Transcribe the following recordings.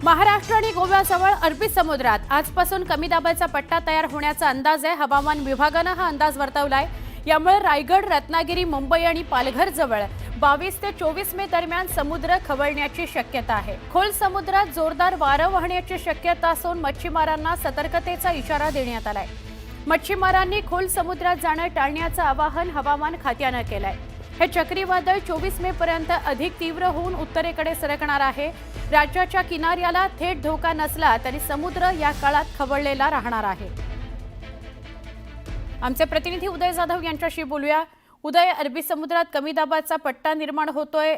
महाराष्ट्र आणि गोव्याजवळ अरबी समुद्रात आजपासून कमी दाबाचा पट्टा तयार होण्याचा अंदाज आहे। हवामान विभागाने हा अंदाज वर्तवलाय। यामुळे रायगड, रत्नागिरी, मुंबई आणि पालघर जवळ 22 ते 24 मे दरम्यान समुद्र खवळण्याची शक्यता आहे। खोल समुद्रात जोरदार वारे वाहण्याची शक्यता असून मच्छीमारांना सतर्कतेचा इशारा देण्यात आलाय। मच्छीमारांनी खोल समुद्रात जाणे टाळण्याचे आवाहन हवामान खात्याने केलंय। हे चक्रीवादळ 24 मे पर्यंत अधिक तीव्र होऊन उत्तरेकडे सरकणार आहे। राज्याच्या किनाऱ्याला थेट धोका नसला तरी समुद्र या काळात खवळलेला राहणार आहे। आमचे प्रतिनिधी उदय जाधव यांच्याशी बोलूया। उदय, अरबी समुद्रात कमी दाबाचा पट्टा निर्माण होतोय,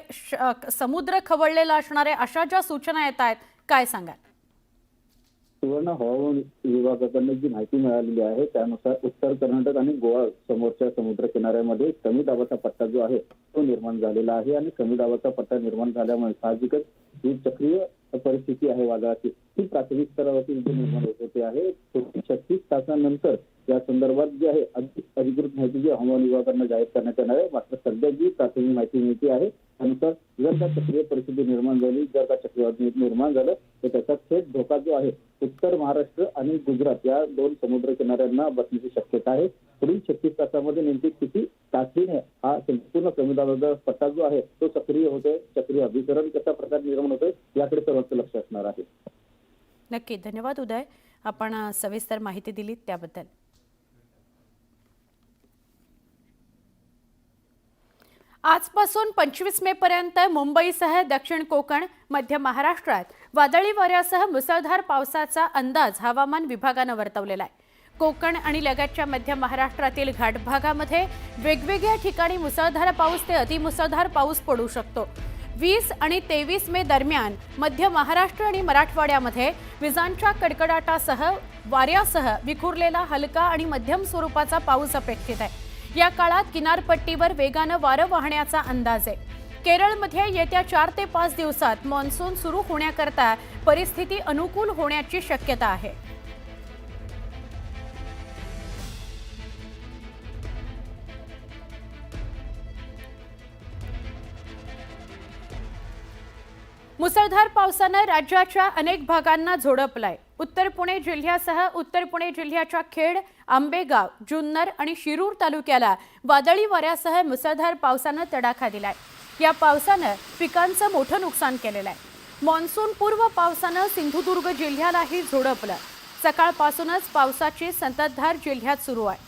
समुद्र खवळलेला असणार आहे अशा ज्या सूचना येत आहेत, काय सांगाल? सुवर्ण हवामान विभागाकडून जी माहिती मिळालेली आहे त्यानुसार उत्तर कर्नाटक आणि गोवा समोरच्या समुद्र किनाऱ्यामध्ये कमी दाबाचा पट्टा जो आहे तो निर्माण झालेला आहे आणि कमी दाबाचा पट्टा निर्माण झाल्यामुळे साहजिकच ही चक्रीय परिस्थिती आहे वादळाची ही प्राथमिक स्तरावरती निर्माण होत होते आहे। 36 तासांनंतर या संदर्भात जी आहे अधिकृत माहिती जी हवामान विभागाकडून जाहीर करण्यात येणार आहे। मात्र सध्या जी प्राथमिक माहिती मिळते आहे त्यानुसार जर का चक्रीय परिस्थिती निर्माण झाली, जर का चक्रीवादळ निर्माण झालं तर त्याचा थेट धोका जो आहे उत्तर महाराष्ट्र आणि गुजरात या दोन समुद्र किनाऱ्यांना बसण्याची शक्यता आहे। पुढील 36 तासामध्ये नेमकी किती तासाने हा संपूर्ण कमी दाबाचा पट्टा जो आहे तो सक्रिय होतोय, चक्रीय अभिसरण कशा प्रकारे निर्माण होतोय याकडे सर्वांचं लक्ष असणार आहे। नक्की, धन्यवाद उदय, आपण सविस्तर माहिती दिली त्याबद्दल। आजपासून 25 मे पर्यंत मुंबईसह दक्षिण कोकण, मध्य महाराष्ट्रात वादळी वाऱ्यासह मुसळधार पावसाचा अंदाज हवामान विभागाने वर्तवलेला आहे। कोकण आणि लगतच्या मध्य महाराष्ट्रातील घाट भागामध्ये वेगवेगळ्या ठिकाणी मुसळधार पाऊस ते अतिमुसळधार पाऊस पडू शकतो। 20 आणि 23 मे दरम्यान मध्य महाराष्ट्र आणि मराठवाड्यामध्ये विजांच्या कडकडाटासह वाऱ्यासह विखुरलेला हलका आणि मध्यम स्वरूपाचा पाऊस अपेक्षित आहे। या काळात किनारपट्टीवर वेगाने वारे वाहण्याचा अंदाज आहे। केरळमध्ये येत्या 4 ते 5 दिवसात मान्सून सुरू होण्याकरता परिस्थिती अनुकूल होण्याची शक्यता आहे। मुसळधार पावसाने राज्याच्या अनेक भागांना झोडपलाय। उत्तर पुणे जिल्ह्यासह उत्तर पुणे जिल्ह्याच्या खेड, आंबेगाव, जुन्नर आणि शिरूर तालुक्याला वादळी वाऱ्यासह मुसळधार पावसाने तडाखा दिलाय। या पावसाने पिकांचं मोठं नुकसान केलेलं आहे। मान्सून पूर्व पावसाने सिंधुदुर्ग जिल्ह्यालाही झोडपलं। सकाळपासूनच पावसाची संततधार जिल्ह्यात सुरू आहे।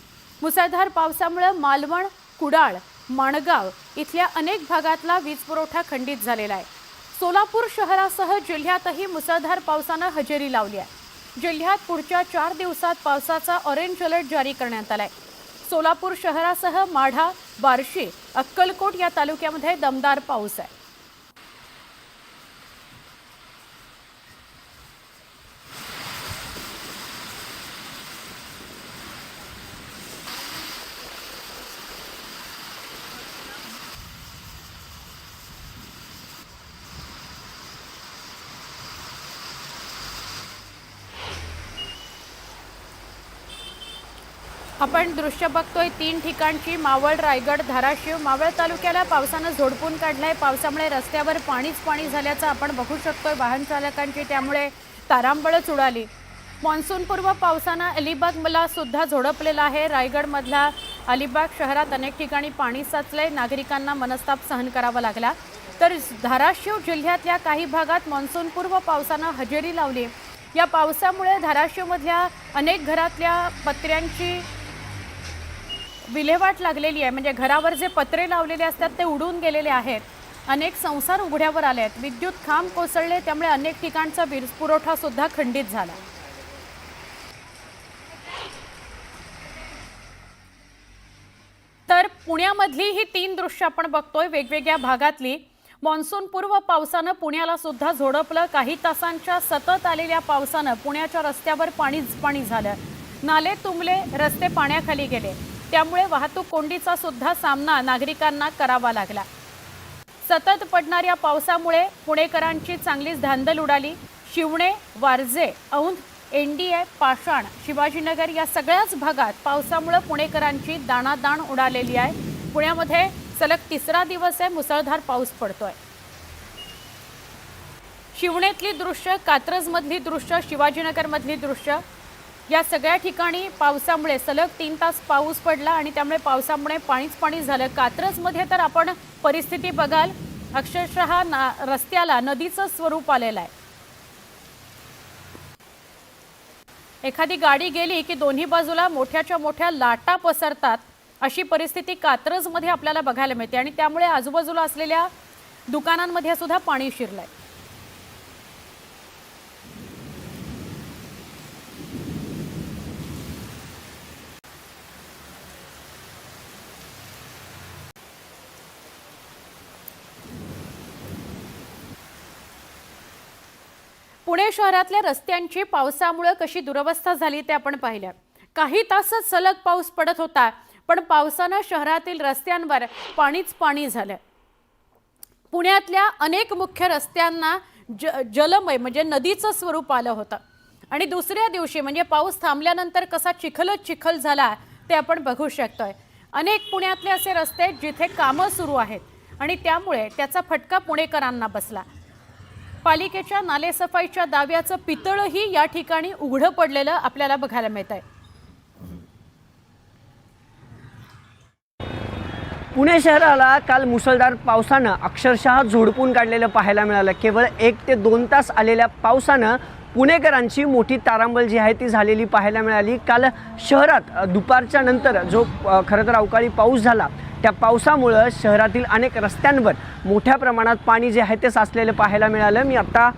मुसळधार पावसामुळे मालवण, कुडाळ, माणगाव इथल्या अनेक भागातला वीज पुरवठा खंडित झालेला आहे। सोलापूर शहरासह जिल्ह्यातही मुसळधार पावसाने हजेरी लावली आहे। जिल्ह्यात पुढच्या 4 दिवसात पावसाचा ऑरेंज अलर्ट जारी करण्यात आलाय। सोलापूर शहरासह माढा, बार्शी, अक्कलकोट या तालुक्यामध्ये दमदार पाऊस आहे। आपण दृश्य बघतोय 3 ठिकाणची मावळ, रायगड, धाराशिव, मावळ तालुक्याला पावसाने झोडपून काढलाय। पावसामुळे रस्त्यावर पाणी झाल्याचं आपण बघू शकतोय। वाहन चालकांची त्यामुळे तारांबळच उडाली। मान्सूनपूर्व पावसाने अलिबागला सुद्धा झोडपलेला आहे। रायगडमधल्या अलिबाग शहरात अनेक ठिकाणी पाणी साचलंय, नागरिकांना मनस्ताप सहन करावा लागला। तर धाराशिव जिल्ह्यातल्या काही भागात मान्सूनपूर्व पावसाने हजेरी लावली। या पावसामुळे धाराशिवमधल्या अनेक घरातल्या पत्र्यांची विल्हेवाट लागलेली आहे। म्हणजे घरावर जे पत्रे लावलेले असतात ते उडून गेलेले आहेत। अनेक संसार उघड्यावर आले आहेत। विद्युत खांब कोसळले, त्यामुळे अनेक ठिकाणचा वीज पुरवठा सुद्धा खंडित झाला। तर पुण्यामधली ही 3 दृश्य आपण बघतोय वेगवेगळ्या भागातली। मान्सून पूर्व पावसाने पुण्याला सुद्धा झोडपलं। काही तासांच्या सतत आलेल्या पावसाने पुण्याच्या रस्त्यावर पाणी झालं। नाले तुंबले, रस्ते पाण्याखाली गेले, त्यामुळे वाहतूक कोंडीचा सुद्धा सामना नागरिकांना करावा लागला। सतत पडणाऱ्या पावसामुळे पुणेकरांची चांगलीच धांदल उडाली। शिवणे, वारजे, औंध, एनडीए, पाषाण, शिवाजीनगर या सगळ्याच भागात पावसामुळे पुणेकरांची दाणादाण उडालेली आहे। पुण्यामध्ये सलग 3रा दिवस आहे मुसळधार पाऊस पडतोय। शिवणेतली दृश्य, कात्रजमधली दृश्य, शिवाजीनगरमधली दृश्य, या सगळ्या ठिकाणी पावसामुळे सलग 3 तास पाऊस पडला आणि त्यामुळे पावसामुळे पाणीच पाणी झालं. कात्रजमध्ये तर आपण परिस्थिती बघाल, अक्षरशः रस्त्याला नदीचं स्वरूप आलेलं आहे. एखादी गाडी गेली की दोन्ही बाजूला मोठ्याच्या मोठ्या लाटा पसरतात, अशी परिस्थिती कात्रजमध्ये आपल्याला बघायला मिळते आणि त्यामुळे आजूबाजूला असलेल्या दुकानांमध्ये सुद्धा पाणी शिरलंय. पुणे शहरातल्या रस्त्यांची पावसामुळे कशी दुरवस्था झाली ते आपण पाहिलं. काही तासच सलग पाऊस पडत होता, पण पावसानं शहरातील रस्त्यांवर पाणीच पाणी झालं. पुण्यातल्या अनेक मुख्य रस्त्यांना जलमय म्हणजे नदीचं स्वरूप आलं होतं आणि दुसऱ्या दिवशी म्हणजे पाऊस थांबल्यानंतर कसा चिखलच चिखल झाला ते आपण बघू शकतोय. अनेक पुण्यातले असे रस्ते जिथे कामं सुरू आहेत आणि त्यामुळे त्याचा फटका पुणेकरांना बसला. पालिकेच्या नालेसफाईच्या दाव्याचं पितळही या ठिकाणी उघडं पडलेलं आपल्याला बघायला मिळत आहे. पुणे शहराला काल मुसळधार पावसानं अक्षरशः झोडपून काढलेलं पाहायला मिळालं. केवळ 1 ते 2 तास आलेल्या पावसानं पुणेकरांची मोठी तारांबळ जी आहे ती झालेली पाहायला मिळाली. काल शहरात दुपारच्या नंतर जो खरं तर अवकाळी पाऊस झाला, त्या पावसामुळं शहरातील अनेक रस्त्यांवर मोठ्या प्रमाणात पाणी जे आहे ते साचलेलं पाहायला मिळालं. मी आत्ता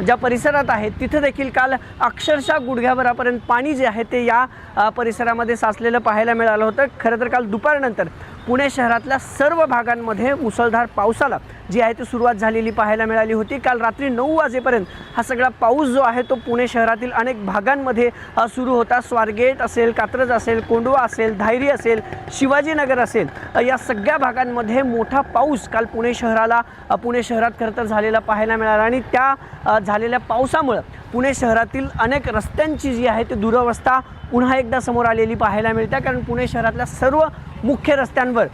ज्या परिसरात आहे तिथे देखील काल अक्षरशः गुडघ्याभरापर्यंत पाणी जे आहे ते या परिसरामध्ये साचलेलं पाहायला मिळालं होतं. खरं तर काल दुपारनंतर पुणे शहरातल्या सर्व भागांमध्ये मुसळधार पावसाला जी आहे ती सुरुवात झालेली पाहायला मिळाली होती. काल रात्री 9 वाजेपर्यंत हा सगळा पाऊस जो आहे तो पुणे शहरातील अनेक भागांमध्ये सुरू होता. स्वारगेट असेल, कात्रज असेल, कोंढवा असेल, धायरी असेल, शिवाजीनगर असेल, या सगळ्या भागांमध्ये मोठा पाऊस काल पुणे शहरात खरं तर झालेला पाहायला मिळाला आणि त्या झालेल्या पावसामुळं पुणे शहरातील अनेक रस्त्यांची जी आहे ती दुरवस्था पुन्हा एकदा समोर आलेली पाहायला मिळते. कारण पुणे शहरातल्या सर्व मुख्य रस्त्यांवर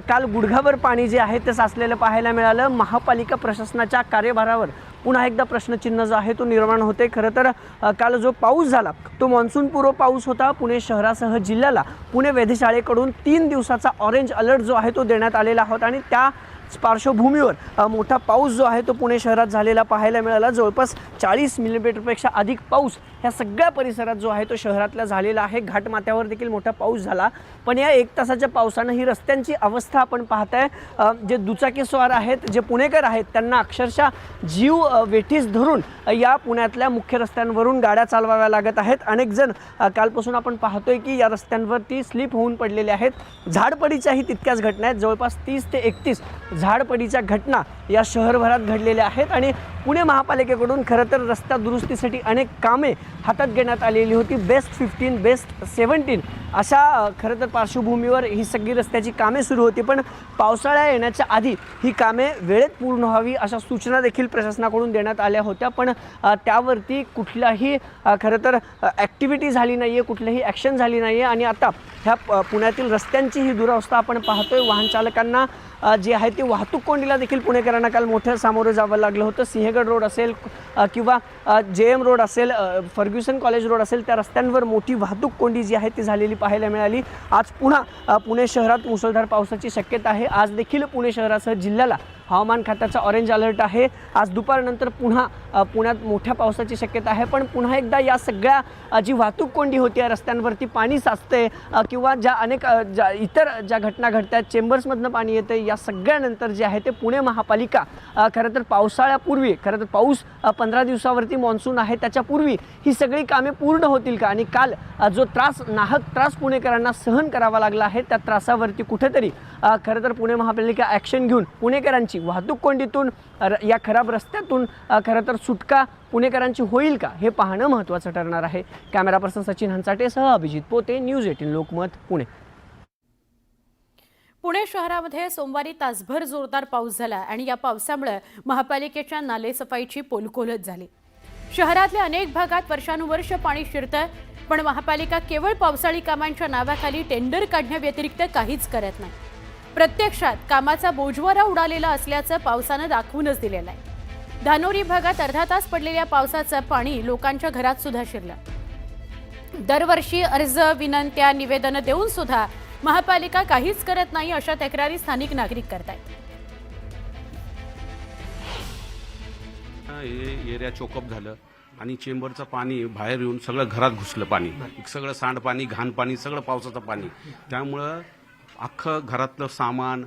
काल गुडघाभर पाणी जे आहे ते साचलेलं पाहायला मिळालं. महापालिका प्रशासनाच्या कार्यभारावर पुन्हा एकदा प्रश्नचिन्ह जो आहे तो निर्माण होते. खरं तर काल जो पाऊस झाला तो मान्सूनपूर्व पाऊस होता. पुणे शहरासह जिल्ह्याला पुणे वेधशाळेकडून 3 दिवसाचा ऑरेंज अलर्ट जो आहे तो देण्यात आलेला होता आणि त्या पार्श्वभूमीवर मोठा पाऊस जो आहे तो पुणे शहरात झालेला पाहायला मिळाला. जवळपास 40 मिलीमीटरपेक्षा अधिक पाऊस ह्या सगळ्या परिसरात जो आहे तो शहरातला झालेला आहे. घाटमाथ्यावर देखील मोठा पाऊस झाला, पण या 1 तासाच्या पावसानं ही रस्त्यांची अवस्था आपण पाहताय. जे दुचाकीस्वार आहेत, जे पुणेकर आहेत, त्यांना अक्षरशः जीव वेठीस धरून या पुण्यातल्या मुख्य रस्त्यांवरून गाड्या चालवाव्या लागत आहेत. अनेक जण कालपासून आपण पाहतोय की या रस्त्यांवरती स्लिप होऊन पडलेले आहेत. झाडपडीच्याही तितक्याच घटना आहेत. जवळपास 30 ते 31 झाडपडीच्या घटना या शहरभरात घडलेल्या आहेत आणि पुणे महापालिकेकडून खरं तर रस्ता दुरुस्तीसाठी अनेक कामे हातात घेण्यात आलेली होती. बेस्ट 15, बेस्ट 17 अशा खरं तर पार्श्वभूमीवर ही सगळी रस्त्याची कामे सुरू होती. पण पावसाळा येण्याच्या आधी ही कामे वेळेत पूर्ण व्हावी अशा सूचना देखील प्रशासनाकडून देण्यात आल्या होत्या, पण त्यावरती कुठलाही खरं तर ॲक्टिव्हिटी झाली नाही आहे, कुठलीही ॲक्शन झाली नाही आहे. आणि आता ह्या पुण्यातील रस्त्यांची ही दुरावस्था आपण पाहतोय. वाहन चालकांना जे आहे ते वाहतूक कोंडीला देखील पुणेकरांना काल मोठं सामोरं जावं लागलं होतं. सिंहगड रोड असेल किंवा JM रोड असेल, फर्ग्युसन कॉलेज रोड असेल, त्या रस्त्यांवर मोठी वाहतूक कोंडी जी आहे ती झालेली पाहायला मिळाली. आज पुन्हा पुणे शहरात मुसळधार पावसाची शक्यता आहे. आज देखील पुणे शहरासह जिल्ह्याला हवामान खात्याचा ऑरेंज अलर्ट आहे. आज दुपारनंतर पुन्हा पुण्यात मोठ्या पावसाची शक्यता आहे. पण पुन्हा एकदा या सगळ्या जी वाहतूक कोंडी होती, या रस्त्यांवरती पाणी साचतंय किंवा ज्या अनेक इतर ज्या घटना घडतात, चेंबर्समधनं पाणी येतं, या सगळ्यानंतर जे आहे ते पुणे महापालिका खरं तर पावसाळ्यापूर्वी, खरं तर पाऊस 15 दिवसावरती मॉन्सून आहे त्याच्यापूर्वी ही सगळी कामे पूर्ण होतील का. आणि काल जो नाहक त्रास पुणेकरांना सहन करावा लागला आहे, त्या त्रासावरती कुठेतरी खरं तर पुणे महापालिका ॲक्शन घेऊन पुणेकरांची वाहतूक कोंडीतून, या खराब रस्त्यातून खरं तर सुटका पुणेकरांची होईल का, हे पाहणं महत्त्वाचं ठरणार आहे. कॅमेरा पर्सन सचिन हंचाटेसह अभिजित पोते, न्यूज 18 लोकमत, पुणे. पुणे शहरामध्ये सोमवारी तासभर जोरदार पाऊस झाला आणि या पावसामुळे महापालिकेच्या नालेसफाईची पोलकोलच झाली. शहरातल्या अनेक भागात वर्षानुवर्ष पाणी शिरतं, पण महापालिका केवळ पावसाळी कामांच्या नावाखाली टेंडर काढण्याव्यतिरिक्त काहीच करत नाही. प्रत्यक्षात कामाचा बोजवारा उडालेला असल्याचं पावसानं दाखवूनच दिलेलं आहे. धानोरी भागात अर्धा तास पडलेल्या पावसाचं पाणी लोकांच्या घरात सुद्धा शिरलं. दरवर्षी अर्ज, विनंत्या, निवेदनं देऊन सुद्धा महापालिका काहीच करत नाही, अशा तक्रारी स्थानिक नागरिक करतायत. हे एरिया चोकअप झालं आणि चेंबरचं पाणी बाहेर येऊन सगळं घरात घुसलं. पाणी सगळं सांडपाणी, घाण पाणी, सगळं पावसाचं पाणी. त्यामुळं अख्खं घरातलं सामान,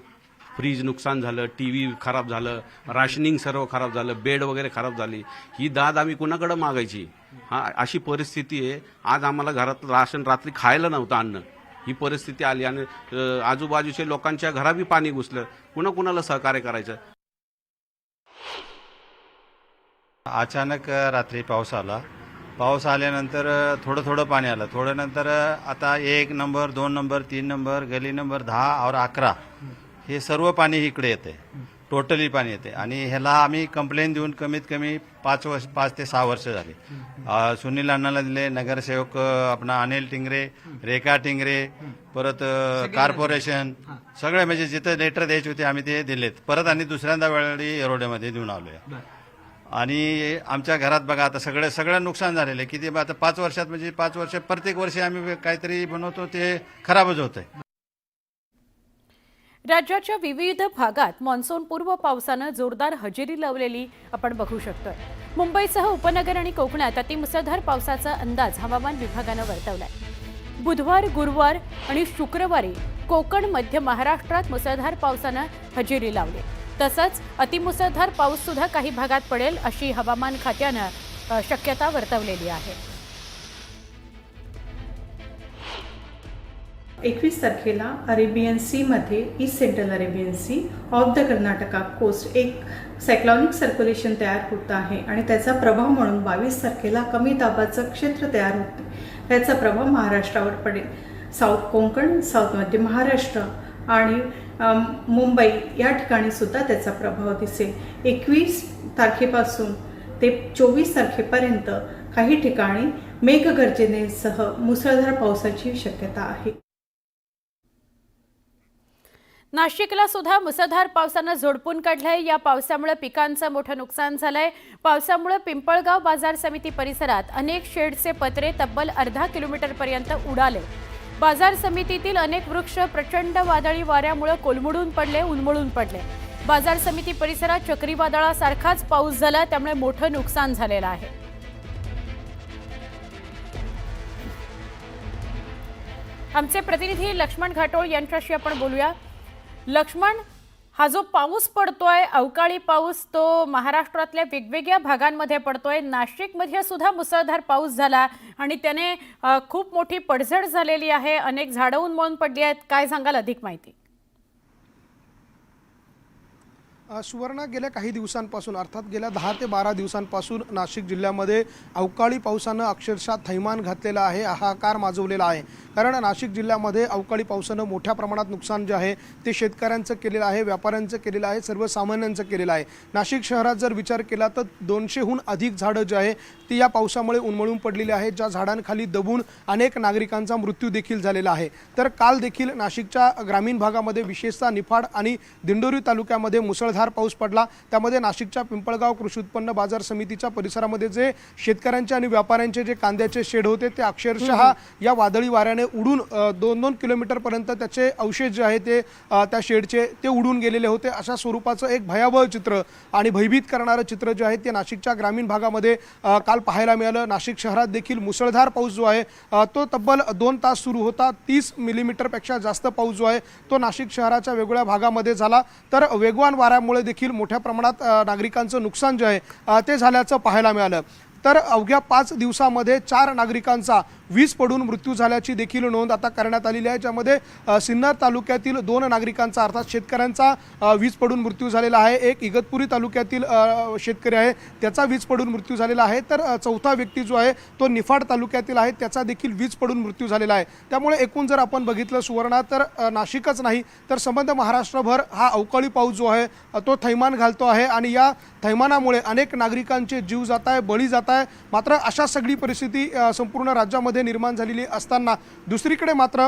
फ्रीज नुकसान झालं, टीव्ही खराब झालं, राशनिंग सर्व खराब झालं, बेड वगैरे खराब झाली. ही दाद आम्ही कुणाकडे मागायची? अशी परिस्थिती आहे. आज आम्हाला घरात राशन रात्री खायला नव्हतं अन्न, ही परिस्थिती आली आणि आजूबाजूच्या लोकांच्या घराबी पाणी घुसलं. कुणाला सहकार्य करायचं? अचानक रात्री पाऊस आला. पाऊस आल्यानंतर थोडं पाणी आलं. थोडं नंतर आता 1 नंबर, 2 नंबर, 3 नंबर, गली नंबर 10 और 11 हे सर्व पाणी इकडे येते. टोटली पाणी येते आणि ह्याला आम्ही कंप्लेंट देऊन कमीत कमी 5 ते 6 वर्ष झाली. सुनील अण्णाला दिले, नगरसेवक आपला अनिल टिंगरे, रेखा टिंगरे, परत कॉर्पोरेशन, सगळे म्हणजे जिथे लेटर द्यायचे होते आम्ही ते दिलेत. परत आणि दुसऱ्यांदा वेळी येरोड्यामध्ये देऊन आलोय. आणि आमच्या घरात बघा आता सगळं नुकसान झालेलं आहे. किती आता 5 वर्षात म्हणजे 5 वर्ष प्रत्येक वर्षी आम्ही काहीतरी बनवतो ते खराबच होतंय. राज्याच्या विविध भागात मान्सूनपूर्व पावसानं जोरदार हजेरी लावलेली आपण बघू शकतोय. मुंबईसह उपनगर आणि कोकणात अतिमुसळधार पावसाचा अंदाज हवामान विभागानं वर्तवलाय. बुधवार, गुरुवार आणि शुक्रवारी कोकण, मध्य महाराष्ट्रात मुसळधार पावसानं हजेरी लावली. तसंच अतिमुसळधार पाऊस सुद्धा काही भागात पडेल अशी हवामान खात्यानं शक्यता वर्तवलेली आहे. 21 तारखेला अरेबियन सीमध्ये east central Arabian sea of the Karnataka coast एक सायक्लॉनिक सर्क्युलेशन तयार होत आहे आणि त्याचा प्रभाव म्हणून 22 तारखेला कमी दाबाचं क्षेत्र तयार होते. त्याचा प्रभाव महाराष्ट्रावर पडेल. साऊथ कोकण, साऊथ मध्य महाराष्ट्र आणि मुंबई या ठिकाणी सुद्धा त्याचा प्रभाव दिसेल. 21 तारखेपासून ते 24 तारखेपर्यंत काही ठिकाणी मेघगर्जनेसह मुसळधार पावसाची शक्यता आहे. नाशिकला सुद्धा मुसळधार पावसानं झोडपून काढलंय. या पावसामुळे पिकांचं मोठं नुकसान झालंय. पावसामुळे पिंपळगाव बाजार समिती परिसरात अनेक शेडचे पत्रे तब्बल अर्धा किलोमीटरपर्यंत उडाले. बाजार समितीतील अनेक वृक्ष प्रचंड वादळी वाऱ्यामुळे कोलमडून पडले, उन्मळून पडले. बाजार समिती परिसरात चक्रीवादळासारखाच पाऊस झाला, त्यामुळे मोठं नुकसान झालेलं आहे. आमचे प्रतिनिधी लक्ष्मण घाटोळ यांच्याशी आपण बोलूया. लक्ष्मण, हा जो पाऊस पडतोय, अवकाळी पाऊस, तो महाराष्ट्रातल्या वेगवेगळ्या भागांमध्ये पडतोय. नाशिकमध्ये सुद्धा मुसळधार पाऊस झाला आणि त्याने खूप मोठी पडझड झालेली आहे. अनेक झाडं उन्मळून पडली आहेत. काय सांगाल अधिक माहिती? सुवर्ण, गेल्या काही दिवसांपासून अर्थात गेल्या 10 ते 12 दिवसांपासून नाशिक जिल्ह्यामध्ये अवकाळी पावसानं अक्षरशः थैमान घातलेला आहे, हाहाकार माजवलेला आहे. कारण नाशिक जिल्ह्यामध्ये अवकाळी पावसानं मोठ्या प्रमाणात नुकसान जे आहे ते शेतकऱ्यांचं केलेलं आहे, व्यापाऱ्यांचं केलेलं आहे, सर्वसामान्यांचं केलेलं आहे. नाशिक शहरात जर विचार केला तर 200हून अधिक झाडं जे आहे ती या पावसामुळे उन्मळून पडलेली आहेत, ज्या झाडांखाली दबून अनेक नागरिकांचा मृत्यू देखील झालेला आहे. तर काल देखील नाशिकच्या ग्रामीण भागामध्ये विशेषतः निफाड आणि दिंडोरी तालुक्यामध्ये मुसळधार पाऊस पडला. त्यामध्ये नाशिकच्या पिंपळगाव कृषी उत्पन्न बाजार समितीच्या परिसरामध्ये जे शेतकऱ्यांचे आणि व्यापाऱ्यांचे जे कांद्याचे शेड होते ते अक्षरशः या वादळी वाऱ्याने उडून 2-2 किलोमीटरपर्यंत त्याचे अवशेष जे आहे ते त्या शेडचे ते उडून गेलेले होते. अशा स्वरूपाचं एक भयावह चित्र आणि भयभीत करणारं चित्र जे आहे ते नाशिकच्या ग्रामीण भागामध्ये काल पाहायला मिळालं. नाशिक शहरात देखील मुसळधार पाऊस जो आहे तो तब्बल 2 तास सुरू होता. 30 मिलीमीटरपेक्षा जास्त पाऊस जो आहे तो नाशिक शहराच्या वेगवेगळ्या भागामध्ये झाला. तर वेगवान वाऱ्यामुळे देखील मोठ्या प्रमाणात नागरिकांचं नुकसान जे आहे ते झाल्याचं पाहायला मिळालं. तर अवघ्या 5 दिवसामध्ये 4 नागरिकांचा वीज पडून मृत्यू झाल्याची देखील नोंद आता करण्यात आलेली आहे, ज्यामध्ये सिन्नर तालुक्यातील 2 नागरिकांचा अर्थात शेतकऱ्यांचा वीज पडून मृत्यू झालेला आहे. एक इगतपुरी तालुक्यातील शेतकरी आहे त्याचा वीज पडून मृत्यू झालेला आहे. तर 4था व्यक्ती जो आहे तो निफाड तालुक्यातील आहे, त्याचा देखील वीज पडून मृत्यू झालेला आहे. त्यामुळे एकूण जर आपण बघितलं सुवर्णा तर नाशिकच नाही तर संबंध महाराष्ट्रभर हा अवकाळी पाऊस जो आहे तो थैमान घालतो आहे आणि या थैमानामुळे अनेक नागरिकांचे जीव जात आहे, बळी जात आहे. मात्र अशा सगळी परिस्थिती संपूर्ण राज्यामध्ये जिल्ह्यामध्ये निर्माण झालेली असताना दुसरीकडे मात्र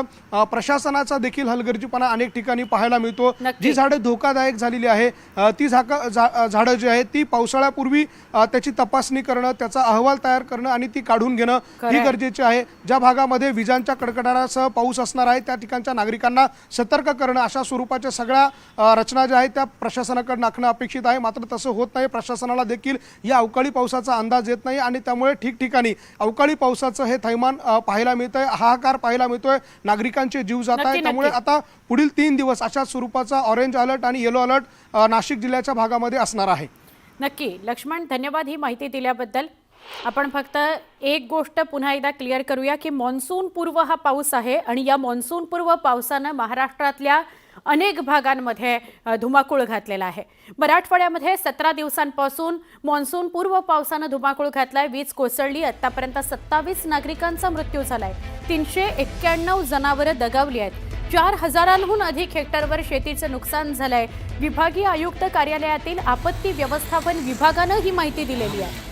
प्रशासनाचा देखील हलगर्जीपणा अनेक ठिकाणी पाहायला मिळतो. नक्की. जी झाडं धोकादायक झालेली आहे ती झाडं जी आहेत ती पावसाळ्यापूर्वी त्याची तपासणी करणं, त्याचा अहवाल तयार करणं आणि ती काढून घेणं ही गरजेचे आहे. ज्या भागामध्ये विजांच्या कडकडाटासह पाऊस असणार आहे त्या ठिकाणच्या नागरिकांना सतर्क करणं अशा स्वरूपाच्या सगळ्या रचना ज्या आहेत त्या प्रशासनाकडे आखणं अपेक्षित आहे. मात्र तसं होत नाही. प्रशासनाला देखील या अवकाळी पावसाचा अंदाज येत नाही आणि त्यामुळे ठिकठिकाणी अवकाळी पावसाचं हे थैमान पाहायला मिळतंय, हाहाकार पाहायला मिळतोय, नागरिकांचे जीव जात नक्की, आहेत. त्यामुळे नक्की. आता पुढील 3 दिवस अशा स्वरूपाचा ऑरेंज अलर्ट आणि येलो अलर्ट नाशिक जिल्ह्याच्या भागामध्ये असणार आहे. नक्की लक्ष्मण, धन्यवाद ही माहिती दिल्याबद्दल. आपण फक्त एक गोष्ट पुन्हा एकदा क्लिअर करूया की मान्सून पूर्व हा पाऊस आहे आणि या मान्सून पूर्व पावसानं महाराष्ट्रातल्या अनेक भागांमध्ये धुमाकूळ घातलेला आहे. मराठवाड्यामध्ये 17 दिवसांपासून मान्सून पूर्व पावसानं धुमाकूळ घातलाय. वीज कोसळली. आतापर्यंत 27 नागरिकांचा मृत्यू झालाय. 391 जनावरं दगावली आहेत. 4,000हून अधिक हेक्टरवर शेतीचं नुकसान झालंय. विभागीय आयुक्त कार्यालयातील आपत्ती व्यवस्थापन विभागानं ही माहिती दिलेली आहे.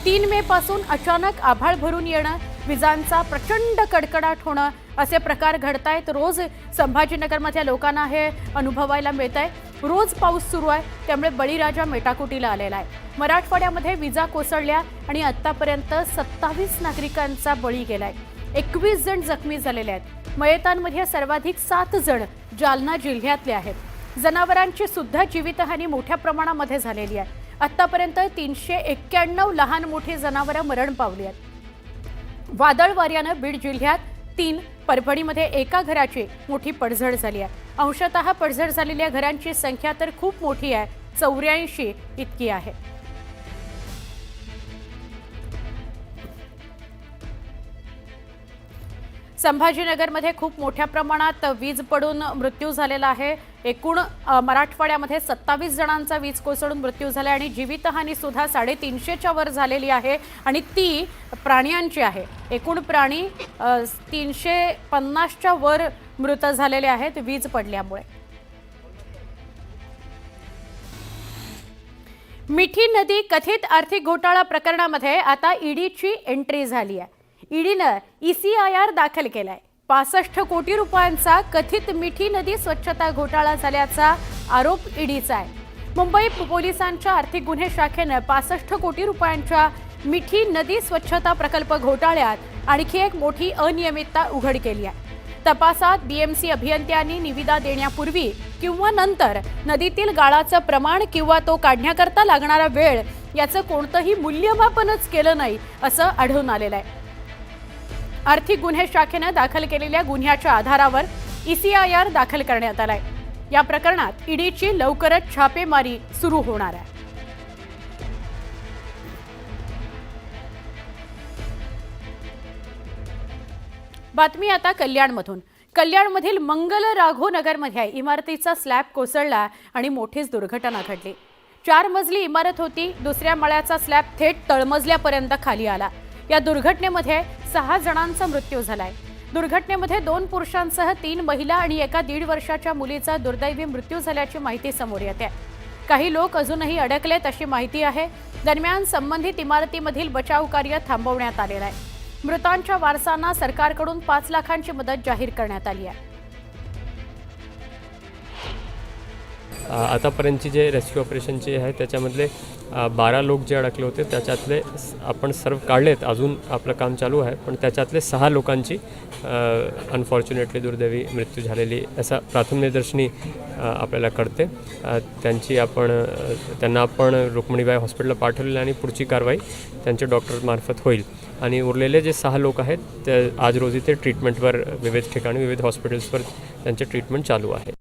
3 मे पासून अचानक आभाळ भरून येणं, विजांचा प्रचंड कडकडाट होणं असे प्रकार घडतायत. रोज संभाजीनगरमधल्या लोकांना हे अनुभवायला मिळत आहे. रोज पाऊस सुरू आहे, त्यामुळे बळीराजा मेटाकुटीला आलेला आहे. मराठवाड्यामध्ये विजा कोसळल्या आणि आतापर्यंत 27 नागरिकांचा बळी गेलाय. 21 जण जखमी झालेले आहेत. मयतांमध्ये सर्वाधिक 7 जण जालना जिल्ह्यातले आहेत. जनावरांची सुद्धा जीवितहानी मोठ्या प्रमाणामध्ये झालेली आहे. आतापर्यंत 391 लहान मोठी जनावरं मरण पावली आहेत. वादळ वाऱ्यानं बीड जिल्ह्यात 3, परभणीमध्ये 1 घराची मोठी पडझड झाली आहे. अंशतः पडझड झालेल्या घरांची संख्या तर खूप मोठी आहे, 84 इतकी आहे. संभाजीनगरमध्ये खूप मोठ्या प्रमाणात वीज पडून मृत्यू झालेला आहे. एकूण मराठवाड्यामध्ये 27 जणांचा वीज कोसळून मृत्यू झाला आणि जीवितहानी सुद्धा 350च्या वर झालेली आहे आणि ती प्राण्यांची आहे. एकूण प्राणी 350च्या वर मृत झालेले आहेत वीज पडल्यामुळे. मिठी नदी कथित आर्थिक घोटाळा प्रकरणामध्ये आता ईडीची एंट्री झाली आहे. ईडीनं ECIR दाखल केलाय. 65 कोटी रुपयांचा कथित मिठी नदी स्वच्छता घोटाळा झाल्याचा आरोप ईडीचा आहे. मुंबई पोलिसांच्या आर्थिक गुन्हे शाखेनं 65 कोटी रुपयांच्या मिठी नदी स्वच्छता प्रकल्प घोटाळ्यात आणखी एक मोठी अनियमितता उघड केली आहे. तपासात BMC अभियंत्यांनी निविदा देण्यापूर्वी किंवा नंतर नदीतील गाळाचं प्रमाण किंवा तो काढण्याकरता लागणारा वेळ याचं कोणतंही मूल्यमापनच केलं नाही असं आढळून आलेलं आहे. आर्थिक गुन्हे शाखेनं दाखल केलेल्या गुन्ह्याच्या आधारावर ECIR दाखल करण्यात आलाय. या प्रकरणात ईडीची लवकरच छापेमारी सुरू होणार आहे. बातमी आता कल्याणमधून. कल्याणमधील मंगल राघो नगरमध्ये इमारतीचा स्लॅब कोसळला आणि मोठीच दुर्घटना घडली. 4 मजली इमारत होती. दुसऱ्या मळ्याचा स्लॅब थेट तळमजल्यापर्यंत खाली आला. या दुर्घटनेमध्ये 6 जणांचा मृत्यू झालाय. दुर्घटनेमध्ये 2 पुरुषांसह 3 महिला आणि एका 1.5 वर्षाच्या मुलीचा दुर्दैवी मृत्यू झाल्याची माहिती समोर येते. काही लोक अजूनही अडकलेत अशी माहिती आहे. दरम्यान संबंधित इमारतीमधील बचाव कार्य थांबवण्यात आलेलं आहे. मृतांच्या वारसांना सरकारकडून 5 लाखांची मदत जाहीर करण्यात आली आहे. आतापर्यंतची जे रेस्क्यू ऑपरेशनचे आहे त्याच्यामधले 12 लोक जे अडकले होते त्याच्यातले आपण सर्व काढलेत. अजून आपलं काम चालू आहे, पण त्याच्यातले 6 लोकांची अनफॉर्च्युनेटली दुर्दैवी मृत्यू झालेली असा प्राथमिकदर्शनी आपल्याला कळते. त्यांना आपण रुक्मिणीबाई हॉस्पिटलला पाठवलेलं आणि पुढची कारवाई त्यांच्या डॉक्टरमार्फत होईल. आणि उरलेले जे 6 लोक आहेत ते आज रोजी ते ट्रीटमेंटवर विविध ठिकाणी विविध हॉस्पिटल्सवर त्यांचे ट्रीटमेंट चालू आहे.